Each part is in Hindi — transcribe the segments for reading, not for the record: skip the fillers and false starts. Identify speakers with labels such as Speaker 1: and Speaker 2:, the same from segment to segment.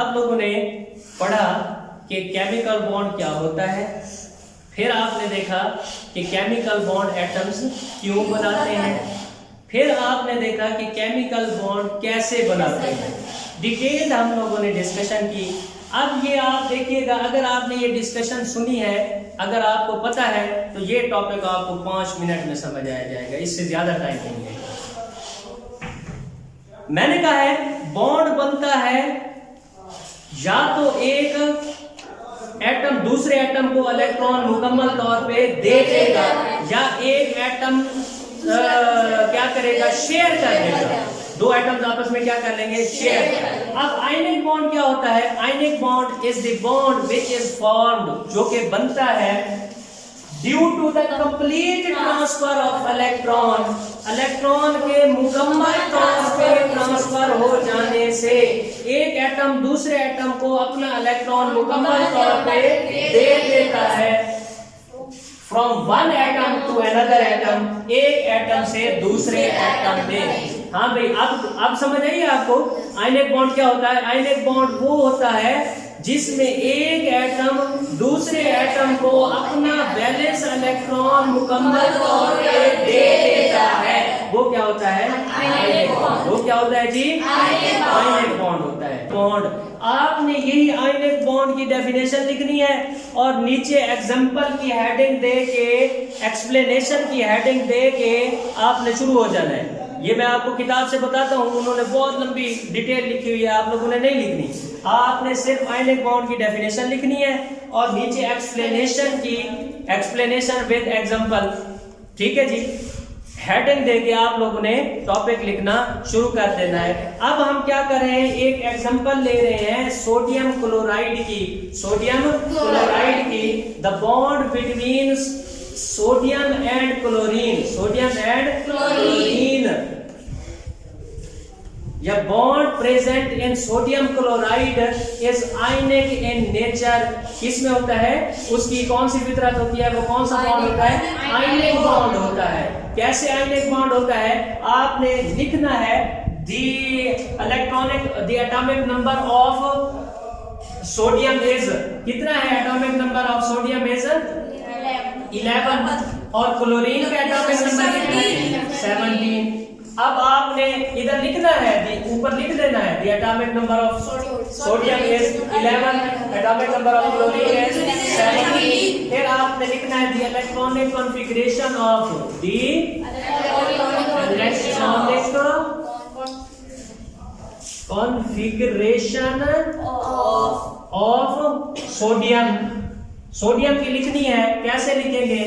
Speaker 1: आप लोगों ने पढ़ा कि केमिकल बॉन्ड क्या होता है, फिर आपने देखा कि केमिकल बॉन्ड एटम्स क्यों बनाते हैं, फिर आपने देखा कि केमिकल बॉन्ड कैसे बनाते हैं। डिटेल हम लोगों ने डिस्कशन की। अब ये आप देखिएगा, अगर आपने ये डिस्कशन सुनी है, अगर आपको पता है तो ये टॉपिक आपको 5 मिनट में समझ आया जाएगा, इससे ज्यादा टाइम नहीं है। मैंने कहा है बॉन्ड बनता है या तो एक एटम दूसरे एटम को इलेक्ट्रॉन मुकम्मल तौर पे दे देगा, या एक एटम क्या करेगा, शेयर कर देगा। दो एटम्स आपस में क्या कर लेंगे, शेयर। अब आयनिक बॉन्ड क्या होता है? Ionic bond is the bond which is formed, जो कि बनता है due to the complete transfer of electron, electron के मुकम्मल तौर पे ट्रांसफर हो जाने से एक एटम दूसरे एटम को अपना इलेक्ट्रॉन मुकम्मल तौर पे दे देता है। From one atom to another atom, एक एटम से दूसरे एटम में। हाँ भाई, अब समझ आइए आपको आयनिक बॉन्ड क्या होता है। आयनिक बॉन्ड वो होता है जिसमें एक एटम दूसरे एटम को अपना बैलेंस इलेक्ट्रॉन मुकम्मल तौर पे दे देता है, वो क्या होता है, आयनिक बॉन्ड। वो क्या होता है जी, आयनिक बॉन्ड होता है। बॉन्ड आपने यही आयनिक बॉन्ड की डेफिनेशन लिखनी है और नीचे एग्जांपल की हेडिंग दे के, एक्सप्लेनेशन की हेडिंग दे के आपने शुरू हो जाना है। ये मैं आपको किताब से बताता हूँ, उन्होंने बहुत लंबी डिटेल लिखी हुई है, आप लोगों ने नहीं लिखनी। आपने सिर्फ आयनिक बॉन्ड की डेफिनेशन लिखनी है और नीचे एक्सप्लेनेशन की, एक्सप्लेनेशन विद एग्जांपल, ठीक है जी। हेडिंग देके आप लोगों ने टॉपिक लिखना शुरू कर देना है। अब हम क्या कर रहे हैं, एक एग्जांपल ले रहे हैं सोडियम क्लोराइड की। सोडियम क्लोराइड की, the bond between sodium and chlorine, sodium and chlorine, या bond present in sodium chloride is ionic in nature. किसमें होता है, उसकी कौन सी फितरत होती है, वो कौन सा बॉन्ड होता है, आयनिक बॉन्ड होता है। कैसे आयनिक बॉन्ड होता है, आपने लिखना है the atomic number of sodium is, कितना है atomic number of sodium is 11, और क्लोरीन का एटॉमिक नंबर कितना है, 17। अब आपने इधर लिखना है, ऊपर लिख देना है the atomic number of sodium is 11, atomic number of chlorine is 17। फिर आपने लिखना है the electronic configuration of the electronic configuration of sodium. Sodium की लिखनी है, कैसे लिखेंगे,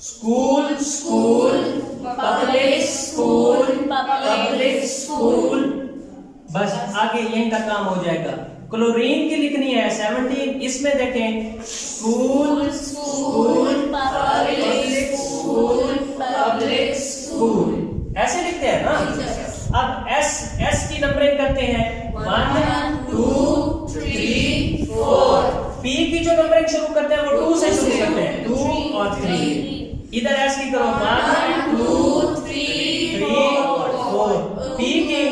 Speaker 1: school school public school public school, बस आगे यहीं तक काम हो जाएगा। क्लोरीन की लिखनी है 17, इसमें देखें school school public school public school, ऐसे लिखते हैं ना। अब एस की नंबरिंग करते हैं 1 2 3 4। पी की जो नंबरिंग शुरू करते हैं वो 2 से शुरू करते हैं, 2 और 3। इधर एस की करो 1 2 3 4। पी की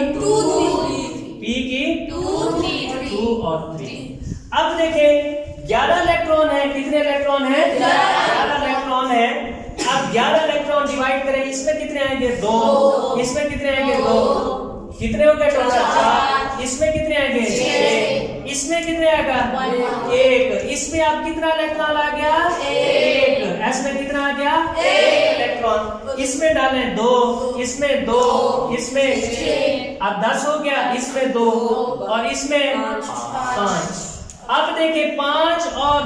Speaker 1: 2 और 3। अब देखें 11 इलेक्ट्रॉन है, कितने इलेक्ट्रॉन है, 11 इलेक्ट्रॉन है। अब 11 इलेक्ट्रॉन डिवाइड करें, इसमें कितने आएंगे, 2, इसमें कितने आएंगे, 2, कितने हो गए टोटल 4, इसमें कितने आएंगे 6, इसमें कितने आएगा 1, इसमें अब कितना इलेक्ट्रॉन आ गया 1, एस में कितना आ गया 1 इलेक्ट्रॉन, इसमें डालें 2, इसमें 2, इसमें 6, अब 10 हो गया, इसमें 2 और इसमें 5। अब देखिए 5 और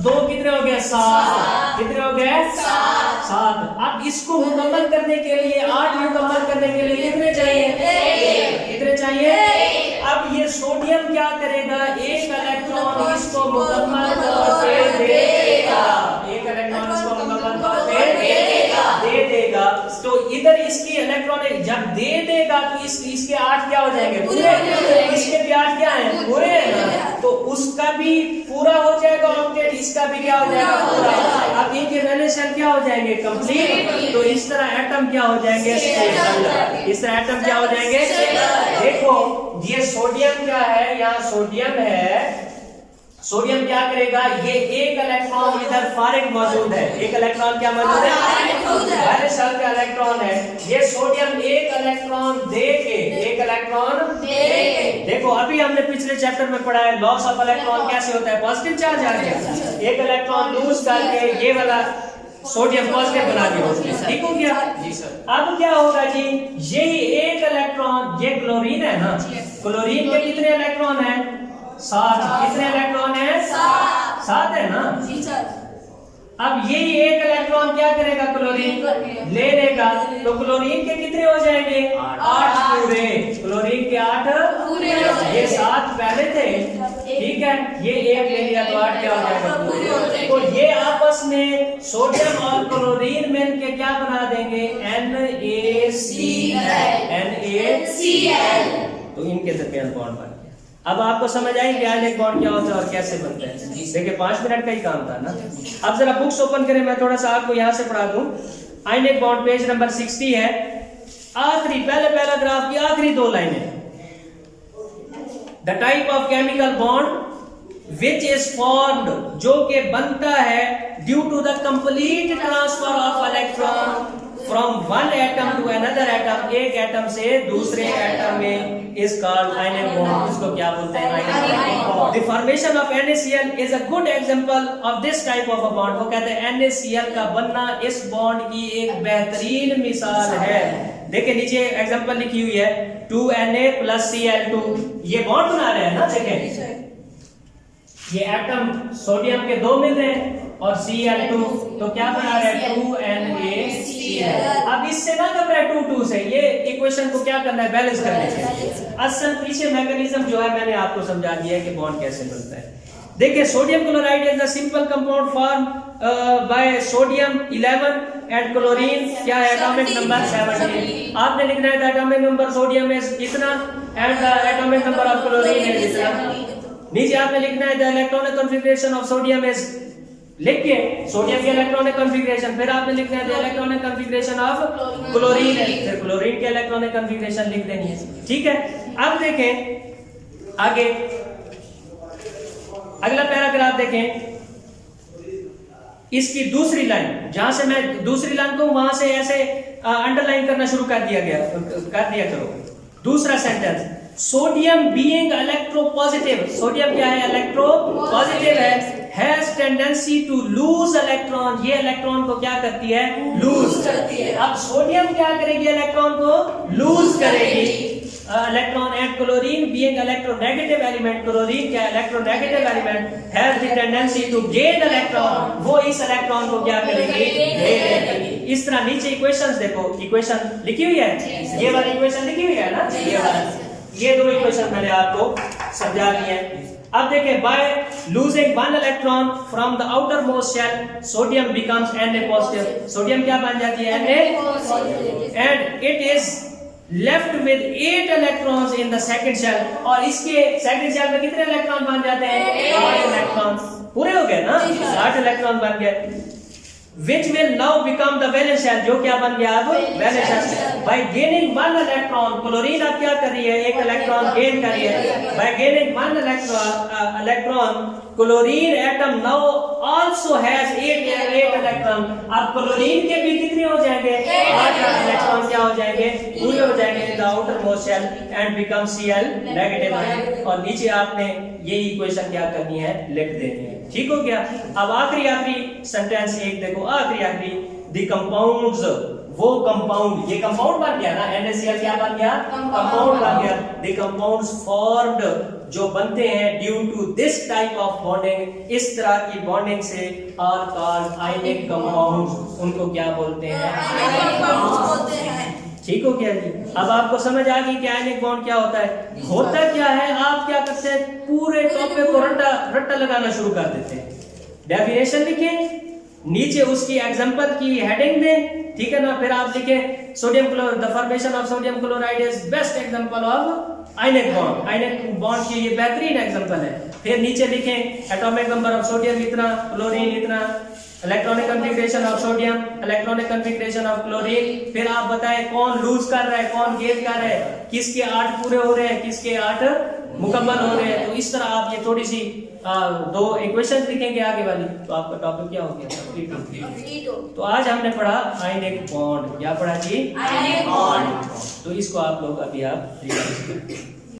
Speaker 1: 2 कितने हो गए 7, कितने हो गए 7। अब इसको मुकम्मल करने के लिए 8 मुकम्मल करने के लिए कितने चाहिए, कितने चाहिए। अब ये सोडियम क्या करेगा, एक इलेक्ट्रॉन इसको मुकम्मल तौर पे दे देगा, एक इलेक्ट्रॉन इसको मुकम्मल तौर पे दे देगा। तो इधर इसकी इलेक्ट्रॉन जब दे देगा तो इसके 8 क्या हो जाएंगे पूरे, इसके भी 8 क्या है पूरे। तो उसका भी पूरा हो जाएगा ऑक्टेट, इसका भी क्या हो जाएगा पूरा। अब इनके वैलेंस शेल क्या हो जाएंगे कंप्लीट। तो इस तरह एटम क्या हो जाएंगे स्टेबल। इस तरह एटम क्या हो जाएंगे। देखो ये सोडियम क्या है, यहाँ सोडियम है। सोडियम क्या करेगा, ये एक इलेक्ट्रॉन इधर फारिग मौजूद है। एक इलेक्ट्रॉन क्या मौजूद है, वैलेंस शेल का इलेक्ट्रॉन है। ये सोडियम एक इलेक्ट्रॉन दे के, एक इलेक्ट्रॉन देखो अभी हमने पिछले चैप्टर में पढ़ा है लॉस ऑफ इलेक्ट्रॉन कैसे होता है। पॉजिटिव चार्ज आ गया, एक इलेक्ट्रॉन लूज करके ये वाला सोडियम पॉजिटिव बना दिया उसने, ठीक हो गया जी सर। अब क्या होगा जी, यही एक इलेक्ट्रॉन, ये क्लोरीन है ना, क्लोरीन के कितने इलेक्ट्रॉन है 7। कितने इलेक्ट्रॉन है 7 है ना जी सर। अब यही एक इलेक्ट्रॉन क्या करेगा, क्लोरीन ले लेगा। तो क्लोरीन के कितने हो जाएंगे 8 पूरे। क्लोरीन के 8 पूरे, ये 7 पहले थे, ठीक है, ये एक ले लिया तो 8 क्या हो जाएगा पूरे। तो ये आपस में सोडियम और क्लोरीन मिलके क्या बना देंगे NaCl। तो इनके दरमियान बॉन्ड बन गया। अब आपको समझ आई कि आयनिक बॉन्ड क्या होता है और कैसे बनते हैं। देखिए 5 मिनट का ही काम था ना। अब जरा बुक्स ओपन करें, मैं थोड़ा सा आपको यहाँ से पढ़ा दूं। आयनिक बॉन्ड पेज नंबर 60 है, आखिरी पहले पैराग्राफ की आखिरी 2 लाइनें। The type of chemical bond which is formed, जो कि बनता है due to the complete transfer of electron from one atom to another atom, एक एटम से दूसरे एटम में, इज कॉल्ड आयनिक बॉन्ड। इसको क्या बोलते हैं ionic bond. The formation of NaCl is a good example of this type of a bond. वो कहते हैं NaCl का बनना इस बॉन्ड की एक बेहतरीन मिसाल है। देखिए नीचे एग्जांपल लिखी हुई है 2Na + Cl2, ये बॉन्ड बना रहे हैं ना। देखें ये एटम सोडियम के 2 मिल रहे हैं और Cl2, तो क्या बना रहे हैं 2NaCl। अब इससे ना घबराए 2 से, ये इक्वेशन को क्या करना है बैलेंस करने से। असल पीछे मैकेनिज्म जो है मैंने आपको समझा दिया है कि बॉन्ड कैसे बनता है। देखिए sodium chloride is the simple compound form by sodium 11 and chlorine क्या है एटॉमिक नंबर 17। आपने लिखना है एटॉमिक नंबर सोडियम इज इतना and atomic number of chlorine is इतना। नीचे आपने लिखना है the electronic configuration of sodium is, लिख के सोडियम के इलेक्ट्रॉनिक कॉन्फ़िगरेशन, फिर आपने लिखना है the electronic configuration of chlorine, फिर क्लोरीन के इलेक्ट्रॉनिक कॉन्फ़िगरेशन लिख देनी है, ठीक है। अब देखें आगे अगला पैराग्राफ देखें, इसकी दूसरी लाइन, जहां से मैं दूसरी लाइन को वहां से ऐसे अंडरलाइन करना शुरू कर दिया करो। दूसरा sentence, sodium being electropositive, sodium क्या है इलेक्ट्रोपॉजिटिव है, has tendency to lose electron, ये इलेक्ट्रॉन को क्या करती है लूज करती है। अब सोडियम क्या करेगी इलेक्ट्रॉन को लूज करेगी। Electron and chlorine being electronegative element, chlorine क्या electronegative element, has the tendency to gain electron, वो इस इलेक्ट्रॉन को क्या करेगी ले लेगी। इस तरह नीचे इक्वेशंस देखो, इक्वेशन लिखी हुई है, ये वाली इक्वेशन लिखी हुई है ना, ये 2 इक्वेशन मैंने आपको समझा दी है। अब देखें, by losing 1 electron from the outermost shell sodium becomes Na positive, sodium क्या बन जाती है Na, and it is left with 8 electrons in the second shell, और इसके सेकंड शेल में कितने इलेक्ट्रॉन बन जाते हैं 8 इलेक्ट्रॉन, पूरे हो गए ना 8 इलेक्ट्रॉन बन गए। Which will now become the valence shell, जो क्या बन गया अब valence shell. By gaining 1 electron, chlorine अब क्या कर रही है एक इलेक्ट्रॉन गेन कर रही है। By gaining 1 electron, chlorine atom now also has 8 electron। अब क्लोरीन के भी कितने हो जाएंगे 8 इलेक्ट्रॉन क्या हो जाएंगे पूरे हो जाएंगे in the outermost shell and become Cl negative. और नीचे आपने ये इक्वेशन क्या करनी है लिख देनी है, ठीक हो गया। अब आखिरी सेंटेंस एक देखो, आखिरी द कंपाउंड्स, वो कंपाउंड, ये कंपाउंड बन गया ना NaCl क्या बन गया कंपाउंड बन गया। द कंपाउंड्स फॉर्म्ड, जो बनते हैं due to this type of bonding, इस तरह की बॉन्डिंग से, आर कॉल्ड आयनिक कंपाउंड्स, उनको क्या बोलते हैं आयनिक कंपाउंड्स बोलते हैं, ठीक हो गया जी। अब आपको समझ आ गई कि आयनिक बॉन्ड क्या होता है, होता क्या है। आप क्या करते हैं पूरे टॉपिक को रट्टा लगाना शुरू कर देते हैं। डेफिनेशन लिखें, नीचे उसकी एग्जांपल की हेडिंग दें, ठीक है ना, फिर आप लिखें sodium chloride, the formation of sodium chloride is best example of ionic bond. Ionic bond की ये बेहतरीन एग्जांपल है। फिर नीचे लिखें एटॉमिक नंबर ऑफ सोडियम इतना, क्लोरीन इतना, electronic configuration of sodium, electronic configuration of chlorine. फिर आप बताएं कौन लूज कर रहा है, कौन गेन कर रहा है, किसके 8 पूरे हो रहे हैं, किसके 8 मुकम्मल हो रहे हैं। तो इस तरह आप ये थोड़ी सी 2 इक्वेशन लिखेंगे आगे वाली, तो आपका टॉपिक क्या हो गया? कंप्लीट। तो आज हमने पढ़ा आयनिक बॉन्ड। क्या पढ़ा जी? Ionic bond. तो इसको आप लोग अभी आप